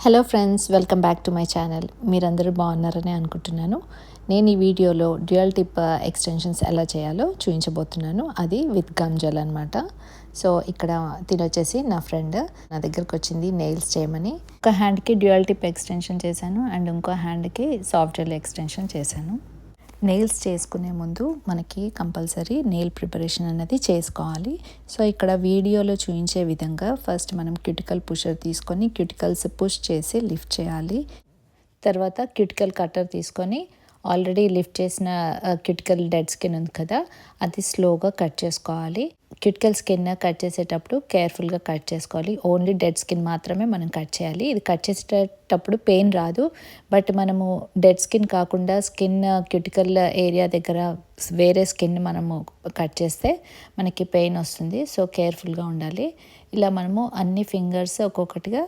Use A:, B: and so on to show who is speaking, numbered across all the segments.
A: Hello friends, welcome back to my channel. మీరందరూ బాగున్నారని అనుకుంటున్నాను. నేను ఈ వీడియోలో డ్యూయల్ టిప్ ఎక్స్టెన్షన్స్ ఎలా చేయాలో చూపించబోతున్నాను. అది విత్ గమ్ జెల్ అనమాట. సో ఇక్కడ తినొచ్చేసి నా ఫ్రెండ్ నా దగ్గరకు వచ్చింది నెయిల్స్ చేయమని. ఒక హ్యాండ్కి డ్యూయల్ టిప్ ఎక్స్టెన్షన్ చేశాను అండ్ ఇంకో హ్యాండ్కి సాఫ్ట్ జెల్ ఎక్స్టెన్షన్ చేశాను. నెయిల్స్ చేసుకునే ముందు మనకి కంపల్సరీ నెయిల్ ప్రిపరేషన్ అనేది చేసుకోవాలి. సో ఇక్కడ వీడియోలో చూపించే విధంగా ఫస్ట్ మనం క్యూటికల్ పుషర్ తీసుకొని క్యూటికల్స్ పుష్ చేసి లిఫ్ట్ చేయాలి. తర్వాత క్యూటికల్ కట్టర్ తీసుకొని ఆల్రెడీ లిఫ్ట్ చేసిన క్యూటికల్ డెడ్ స్కిన్ ఉంది కదా, అది స్లోగా కట్ చేసుకోవాలి. క్యూటికల్ స్కిన్ కట్ చేసేటప్పుడు కేర్ఫుల్గా కట్ చేసుకోవాలి. ఓన్లీ డెడ్ స్కిన్ మాత్రమే మనం కట్ చేయాలి. ఇది కట్ చేసేటప్పుడు పెయిన్ రాదు, బట్ మనము డెడ్ స్కిన్ కాకుండా స్కిన్ క్యూటికల్ ఏరియా దగ్గర వేరే స్కిన్ మనము కట్ చేస్తే మనకి పెయిన్ వస్తుంది. సో కేర్ఫుల్గా ఉండాలి. ఇలా మనము అన్ని ఫింగర్స్ ఒక్కొక్కటిగా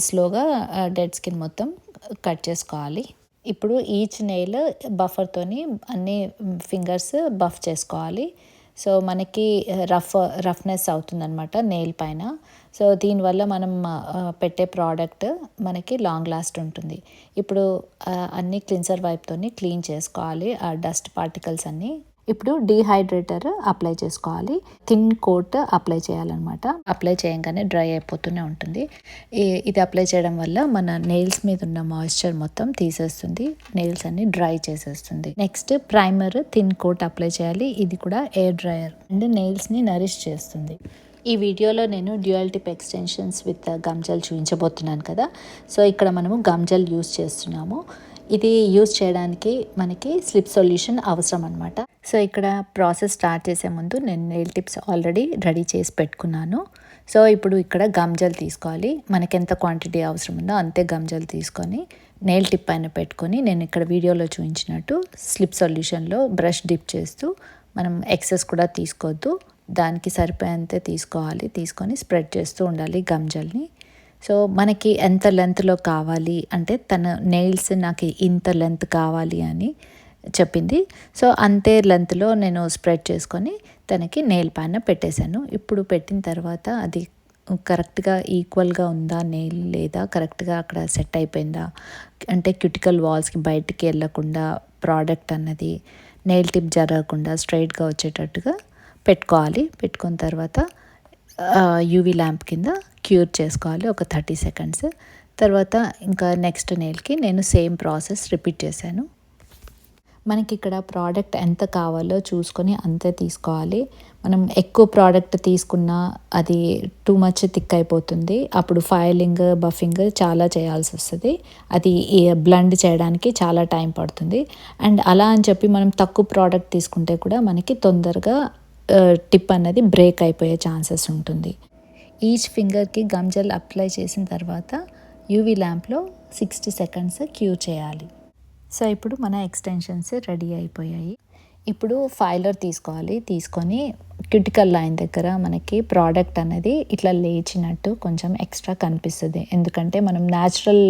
A: స్లోగా డెడ్ స్కిన్ మొత్తం కట్ చేసుకోవాలి. ఇప్పుడు ఈచ్ నెయిల్ బఫర్తోని అన్ని ఫింగర్స్ బఫ్ చేసుకోవాలి. సో మనకి రఫ్నెస్ అవుతుందన్నమాట నెయిల్ పైన. సో దీనివల్ల మనం పెట్టే ప్రోడక్ట్ మనకి లాంగ్ లాస్ట్ ఉంటుంది. ఇప్పుడు అన్ని క్లిన్సర్ వైప్తోని క్లీన్ చేసుకోవాలి ఆ డస్ట్ పార్టికల్స్ అన్నీ. ఇప్పుడు డీహైడ్రేటర్ అప్లై చేసుకోవాలి. థిన్ కోట్ అప్లై చేయాలన్నమాట. అప్లై చేయగానే డ్రై అయిపోతూనే ఉంటుంది. ఇది అప్లై చేయడం వల్ల మన నెయిల్స్ మీద ఉన్న మాయిశ్చర్ మొత్తం తీసేస్తుంది, నెయిల్స్ అన్ని డ్రై చేసేస్తుంది. Next primer thin coat apply చేయాలి. ఇది కూడా ఎయిర్ డ్రైయర్ అండ్ నెయిల్స్ని నరిష్ చేస్తుంది. ఈ వీడియోలో నేను dual tip extensions with gum gel చూపించబోతున్నాను కదా. సో ఇక్కడ మనము గమ్ జెల్ యూస్ చేస్తున్నాము. ఇది యూస్ చేయడానికి మనకి స్లిప్ సొల్యూషన్ అవసరం అనమాట. సో ఇక్కడ ప్రాసెస్ స్టార్ట్ చేసే ముందు నేను నెయిల్ టిప్స్ ఆల్రెడీ రెడీ చేసి పెట్టుకున్నాను. సో ఇప్పుడు ఇక్కడ గమ్ జెల్ తీసుకోవాలి. మనకి ఎంత క్వాంటిటీ అవసరం ఉందో అంతే గమ్ జెల్ తీసుకొని నెయిల్ టిప్ పైన పెట్టుకొని నేను ఇక్కడ వీడియోలో చూపించినట్టు స్లిప్ సొల్యూషన్లో బ్రష్ డిప్ చేస్తూ, మనం ఎక్సెస్ కూడా తీసుకోవద్దు, దానికి సరిపోయేంతే తీసుకోవాలి. తీసుకొని స్ప్రెడ్ చేస్తూ ఉండాలి గమ్ జెల్ని. సో మనకి ఎంత లెంత్లో కావాలి అంటే తన నెయిల్స్ నాకు ఇంత లెంత్ కావాలి అని చెప్పింది. సో అంతే లెంత్లో నేను స్ప్రెడ్ చేసుకొని తనకి నెయిల్ పైన పెట్టేశాను. ఇప్పుడు పెట్టిన తర్వాత అది కరెక్ట్గా ఈక్వల్గా ఉందా నెయిల్, లేదా కరెక్ట్గా అక్కడ సెట్ అయిపోయిందా అంటే క్యూటికల్ వాల్స్కి బయటికి వెళ్ళకుండా ప్రోడక్ట్ అన్నది నెయిల్ టిప్ జరగకుండా స్ట్రైట్గా వచ్చేటట్టుగా పెట్టుకోవాలి. పెట్టుకున్న తర్వాత యూవీ ల్యాంప్ కింద క్యూర్ చేసుకోవాలి ఒక 30 సెకండ్స్. తర్వాత ఇంకా నెక్స్ట్ నెయిల్కి నేను సేమ్ ప్రాసెస్ రిపీట్ చేశాను. మనకి ఇక్కడ ప్రోడక్ట్ ఎంత కావాలో చూసుకొని అంతే తీసుకోవాలి. మనం ఎక్కువ ప్రోడక్ట్ తీసుకున్నా అది టూ మచ్ థిక్ అయిపోతుంది. అప్పుడు ఫైలింగ్ బఫింగ్ చాలా చేయాల్సి వస్తుంది. అది బ్లెండ్ చేయడానికి చాలా టైం పడుతుంది. అండ్ అలా అని చెప్పి మనం తక్కువ ప్రోడక్ట్ తీసుకుంటే కూడా మనకి తొందరగా టిప్ అనేది బ్రేక్ అయిపోయే ఛాన్సెస్ ఉంటుంది. ఈచ్ ఫింగర్కి గమ్ జెల్ అప్లై చేసిన తర్వాత యూవీ ల్యాంప్లో 60 సెకండ్స్ క్యూర్ చేయాలి. సో ఇప్పుడు మన ఎక్స్టెన్షన్స్ రెడీ అయిపోయాయి. ఇప్పుడు ఫైలర్ తీసుకోవాలి. తీసుకొని క్యూటికల్ లైన్ దగ్గర మనకి ప్రోడక్ట్ అనేది ఇట్లా లేచినట్టు కొంచెం ఎక్స్ట్రా కనిపిస్తుంది. ఎందుకంటే మనం న్యాచురల్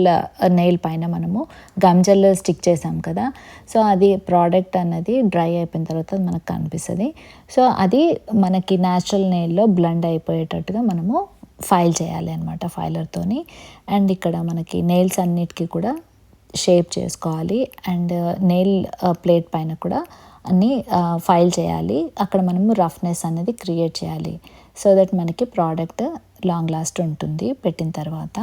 A: నెయిల్ పైన మనము గమ్ జెల్ స్టిక్ చేసాం కదా. సో అది ప్రోడక్ట్ అనేది డ్రై అయిపోయిన తర్వాత మనకు కనిపిస్తుంది. సో అది మనకి న్యాచురల్ నెయిల్లో బ్లెండ్ అయిపోయేటట్టుగా మనము ఫైల్ చేయాలి అనమాట ఫైలర్తోని. అండ్ ఇక్కడ మనకి నెయిల్స్ అన్నిటికీ కూడా షేప్ చేసుకోవాలి. అండ్ నెయిల్ ప్లేట్ పైన కూడా అన్నీ ఫైల్ చేయాలి. అక్కడ మనము రఫ్నెస్ అనేది క్రియేట్ చేయాలి. సో దట్ మనకి ప్రోడక్ట్ లాంగ్ లాస్ట్ ఉంటుంది పెట్టిన తర్వాత.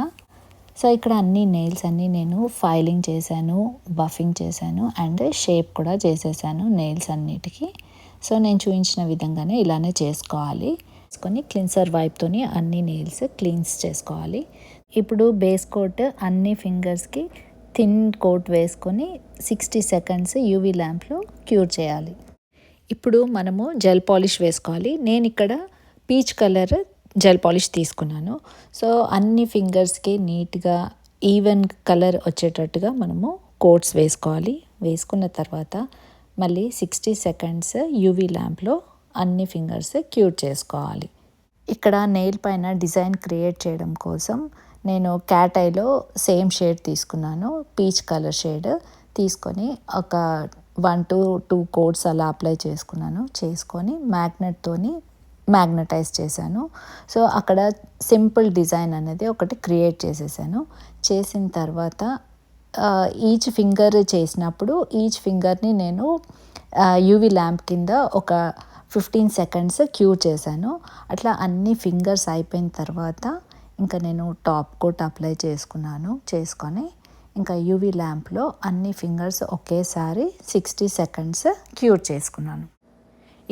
A: సో ఇక్కడ అన్ని నెయిల్స్ అన్నీ నేను ఫైలింగ్ చేశాను, బఫింగ్ చేశాను అండ్ షేప్ కూడా చేసేసాను నెయిల్స్ అన్నిటికీ. సో నేను చూపించిన విధంగానే ఇలానే చేసుకోవాలి. చేసుకొని క్లిన్సర్ వైప్తోని అన్ని నెయిల్స్ క్లీన్స్ చేసుకోవాలి. ఇప్పుడు బేస్ కోట్ అన్ని ఫింగర్స్కి థిన్ కోట్ వేసుకొని 60 సెకండ్స్ యూవీ ల్యాంప్లో క్యూర్ చేయాలి. ఇప్పుడు మనము జెల్ పాలిష్ వేసుకోవాలి. నేను ఇక్కడ పీచ్ కలర్ జెల్ పాలిష్ తీసుకున్నాను. సో అన్ని ఫింగర్స్కి నీట్గా ఈవెన్ కలర్ వచ్చేటట్టుగా మనము కోట్స్ వేసుకోవాలి. వేసుకున్న తర్వాత మళ్ళీ 60 సెకండ్స్ యూవీ ల్యాంప్లో అన్ని ఫింగర్స్ క్యూర్ చేసుకోవాలి. ఇక్కడ నెయిల్ పైన డిజైన్ క్రియేట్ చేయడం కోసం నేను క్యాట్ ఐలో సేమ్ షేడ్ తీసుకున్నాను. పీచ్ కలర్ షేడ్ తీసుకొని ఒక 1 to 2 కోట్స్ అలా అప్లై చేసుకున్నాను. చేసుకొని మ్యాగ్నెట్తోని మ్యాగ్నటైజ్ చేశాను. సో అక్కడ సింపుల్ డిజైన్ అనేది ఒకటి క్రియేట్ చేసేసాను. చేసిన తర్వాత ఈచ్ ఫింగర్ చేసినప్పుడు ఈచ్ ఫింగర్ని నేను యూవీ ల్యాంప్ కింద ఒక 15 సెకండ్స్ క్యూర్ చేశాను. అట్లా అన్ని ఫింగర్స్ అయిపోయిన తర్వాత ఇంకా నేను టాప్ కోట్ అప్లై చేసుకొని ఇంకా యూవీ ల్యాంప్లో అన్ని ఫింగర్స్ ఒకేసారి 60 సెకండ్స్ క్యూర్ చేసుకున్నాను.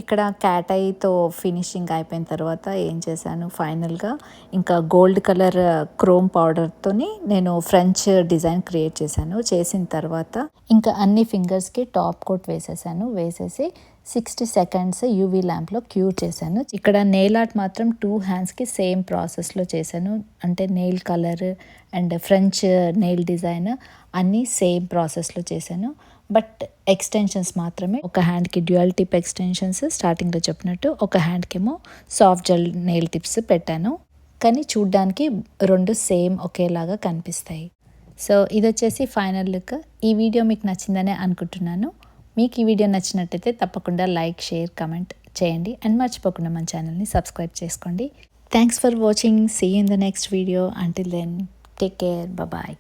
A: ఇక్కడ క్యాట్ ఐతో ఫినిషింగ్ అయిపోయిన తర్వాత ఏం చేశాను, ఫైనల్గా ఇంకా గోల్డ్ కలర్ క్రోమ్ పౌడర్తోని నేను ఫ్రెంచ్ డిజైన్ క్రియేట్ చేశాను. చేసిన తర్వాత ఇంకా అన్ని ఫింగర్స్కి టాప్ కోట్ వేసేసి 60 సెకండ్స్ యూవీ ల్యాంప్లో క్యూర్ చేశాను. ఇక్కడ నెయిల్ ఆర్ట్ మాత్రం 2 హ్యాండ్స్కి సేమ్ ప్రాసెస్లో చేశాను. అంటే nail colour and French nail design అన్నీ సేమ్ ప్రాసెస్లో చేశాను. బట్ ఎక్స్టెన్షన్స్ మాత్రమే ఒక హ్యాండ్కి డ్యూయల్ టిప్ ఎక్స్టెన్షన్స్ స్టార్టింగ్లో చెప్పినట్టు, ఒక హ్యాండ్కేమో సాఫ్ట్ జెల్ నెయిల్ టిప్స్ పెట్టాను. కానీ చూడ్డానికి 2 సేమ్ ఒకేలాగా కనిపిస్తాయి. సో ఇది వచ్చేసి ఫైనల్ లుక్. ఈ వీడియో మీకు నచ్చిందనే అనుకుంటున్నాను. మీకు ఈ వీడియో నచ్చినట్టయితే తప్పకుండా లైక్, షేర్, కమెంట్ చేయండి. అండ్ మర్చిపోకుండా మన ఛానల్ని సబ్స్క్రైబ్ చేసుకోండి. Thanks for watching. See you in the next video. Until then take care. Bye.